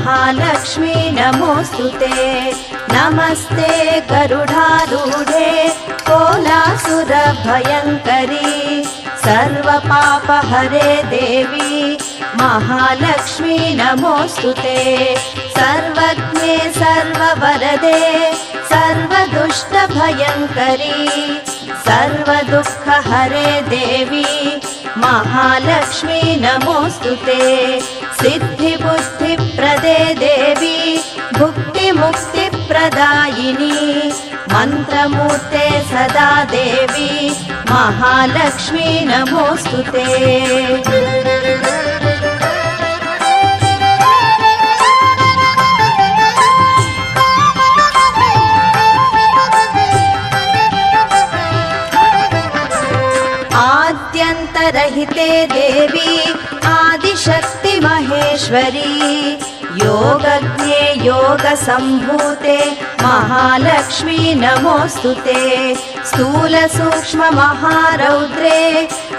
महालक्ष्मी नमोस्तुते। नमस्ते गरुडारूढे कोलासुरभयङ्करी सर्वपापहरे देवी महालक्ष्मी नमोस्तुते। सर्वज्ञे सर्ववरदे सर्वदुष्टभयङ्करी सर्वदुःखहरे देवी महालक्ष्मी नमोस्तुते। सिद्धिबुद्धिप्रदे देवी भुक्तिमुक्तिप्रदायिनी मन्त्रमूर्ते सदा देवी महालक्ष्मी नमोस्तुते। आद्यन्तरहिते देवी आदिशक्ति महेश्वरी योगज्ञे योगसम्भूते महालक्ष्मी नमोस्तुते। स्थूलसूक्ष्म महारौद्रे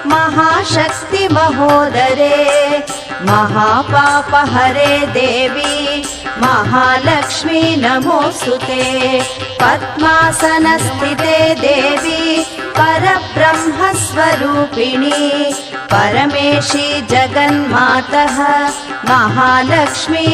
महाशक्ति महोदरे महापापहरे देवी महालक्ष्मी नमोस्तुते। पद्मासनस्थिते देवी परब्रह्मस्वरूपिणी परमेशी जगन्मातः महालक्ष्मी